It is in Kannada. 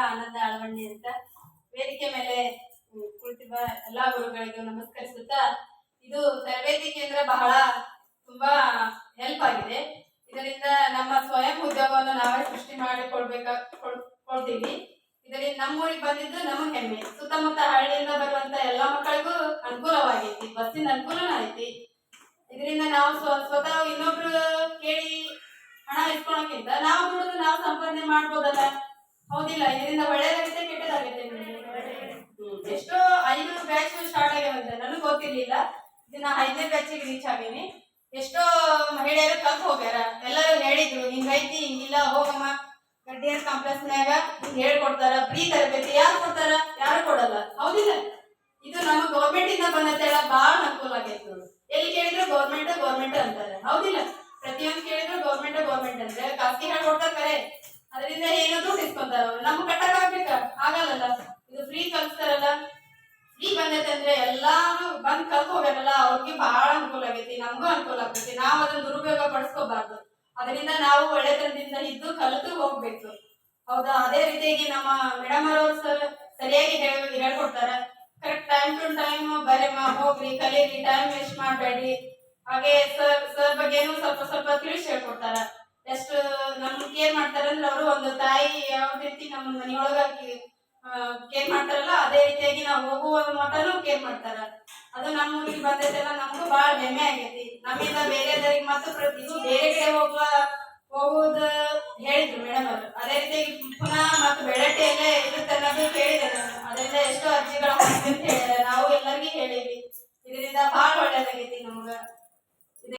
ಆನಂದ ಆಳವಣ್ಣಿ ಅಂತ ವೇದಿಕೆ ಮೇಲೆ ಕುಳಿತಿರುವ ಎಲ್ಲಾ ಗುರುಗಳಿಗೂ ನಮಸ್ಕರಿಸುತ್ತಾ, ಇದು ತರಬೇತಿ ಕೇಂದ್ರ ಬಹಳ ತುಂಬಾ ಹೆಲ್ಪ್ ಆಗಿದೆ. ಇದರಿಂದ ನಮ್ಮ ಸ್ವಯಂ ಉದ್ಯೋಗವನ್ನು ನಾವೇ ಸೃಷ್ಟಿ ಮಾಡಿಕೊಳ್ತೀವಿ. ಇದರಿಂದ ನಮ್ಮೂರಿಗೆ ಬಂದಿದ್ದು ನಮಗೆ ಹೆಮ್ಮೆ. ಸುತ್ತಮುತ್ತ ಹಳ್ಳಿಯಿಂದ ಬರುವಂತ ಎಲ್ಲಾ ಮಕ್ಕಳಿಗೂ ಅನುಕೂಲವಾಗೈತಿ, ಬಸ್ಸಿನ ಅನುಕೂಲನೂ ಐತಿ. ಇದರಿಂದ ನಾವು ಸ್ವತಃ ಇನ್ನೊಬ್ರು ಕೇಳಿ ಹಣ ಇಸ್ಕೊಳಕ್ಕಿಂತ ನಾವು ದುಡಿದು ನಾವು ಸಂಪಾದನೆ ಮಾಡ್ಬೋದಲ್ಲ, ಹೌದಿಲ್ಲ? ಇದರಿಂದ ಒಳ್ಳೇದಾಗುತ್ತೆ ಕೆಟ್ಟದಾಗುತ್ತೆ? ಎಷ್ಟೋ 5 ಬ್ಯಾಚ್ ಸ್ಟಾರ್ಟ್ ಆಗ್ಯಾವಂತೆ, ನನಗೆ ಗೊತ್ತಿರ್ಲಿಲ್ಲ. ಇದು ನಾ 5ನೇ ಬ್ಯಾಚಿಗೆ ರೀಚ್ ಆಗೀನಿ. ಎಷ್ಟೋ ಮಹಿಳೆಯರು ಕಲ್ತು ಹೋಗ್ಯಾರ. ಎಲ್ಲರೂ ಹೇಳಿದ್ರು ಹಿಂಗೈತಿ ಹಿಂಗಿಲ್ಲ, ಹೋಗಮ್ಮ ಗಡ್ಡಿಯರ್ ಕಾಂಪ್ಲೆಕ್ಸ್ನಾಗ ಹಿಂಗ್ ಹೇಳ್ಕೊಡ್ತಾರ, ಫ್ರೀ ತರಬೇತಿ. ಯಾರು ಕೊಡ್ತಾರ? ಯಾರು ಕೊಡಲ್ಲ, ಹೌದಿಲ್ಲ? ಇದು ನಮ್ಮ ಗೌರ್ಮೆಂಟ್ ಇಂದ ಬಂದತೆಲ್ಲ ಬಹಳ ಅನುಕೂಲ ಆಗೈತೆ ನೋಡಿ. ಎಲ್ಲಿ ಕೇಳಿದ್ರು ಗೌರ್ಮೆಂಟ್ ಗೌರ್ಮೆಂಟ್ ಅಂತಾರೆ, ಹೌದಿಲ್ಲ? ಪ್ರತಿಯೊಂದು ಕೇಳಿದ್ರು ಗೌರ್ಮೆಂಟ್ ಗೌರ್ಮೆಂಟ್ ಅಂದ್ರೆ ಖಾಸಗಿ ಹೇಳ್ಕೊಡ್ತಾರೆ ಕರೆ, ಅದರಿಂದ ಏನೋ ದುಡ್ಡು ಇಸ್ಕೊಂತಾರ. ಅವ್ರು ನಮ್ಗೆ ಕಟ್ಟಕ್ ಆಗ್ಬೇಕ? ಆಗಲ್ಲ. ಇದು ಫ್ರೀ ಕಲಿಸ್ತಾರಲ್ಲ, ಫ್ರೀ ಬಂದೈತೆ ಅಂದ್ರೆ ಎಲ್ಲಾರು ಬಂದ್ ಕಲ್ತು ಹೋಗ್ಯಾರಲ್ಲ, ಅವ್ರಿಗೆ ಬಹಳ ಅನುಕೂಲ ಆಗೈತಿ, ನಮಗೂ ಅನುಕೂಲ ಆಗ್ತೈತಿ. ನಾವು ಅದನ್ನ ದುರುಪಯೋಗ ಪಡಿಸ್ಕೋಬಾರ್ದು. ಅದರಿಂದ ನಾವು ಒಳ್ಳೆತನದಿಂದ ಇದ್ದು ಕಲಿತು ಹೋಗ್ಬೇಕು, ಹೌದಾ? ಅದೇ ರೀತಿಯಾಗಿ ನಮ್ಮ ಮೇಡಮ್ ಅವರು ಸರಿಯಾಗಿ ಹೇಳ್ಕೊಡ್ತಾರ. ಕರೆಕ್ಟ್ ಟೈಮ್ ಟು ಟೈಮ್ ಬರೀಮ್ಮ, ಹೋಗ್ರಿ, ಕಲೀರಿ, ಟೈಮ್ ವೇಸ್ಟ್ ಮಾಡಬೇಡಿ. ಹಾಗೆ ಸರ್ ಬಗ್ಗೆನೂ ಸ್ವಲ್ಪ ತಿಳಿಸಿ ಹೇಳ್ಕೊಡ್ತಾರ. ಎಷ್ಟು ನಮ್ಗೆ ಕೇರ್ ಮಾಡ್ತಾರಂದ್ರೆ ಅವರು ಒಂದು ತಾಯಿ ಯಾವ ರೀತಿ ನಮ್ಮ ಮನೆಯೊಳಗ ಕೇರ್ ಮಾಡ್ತಾರಲ್ಲ, ಅದೇ ರೀತಿಯಾಗಿ ನಾವು ಹೋಗುವ ಮಟನೂ ಕೇರ್ ಮಾಡ್ತಾರ. ಅದು ನಮ್ಮ ಊರಿಗೆ ಬಂದೈತೆಲ್ಲ, ನಮಗೂ ಬಹಳ ಹೆಮ್ಮೆ ಆಗೈತಿ. ನಮ್ಮಿಂದ ಬೇರೆದವ್ರಿಗೆ ಮತ್ತು ಇದು ಬೇರೆ ಕಡೆ ಹೋಗುವುದು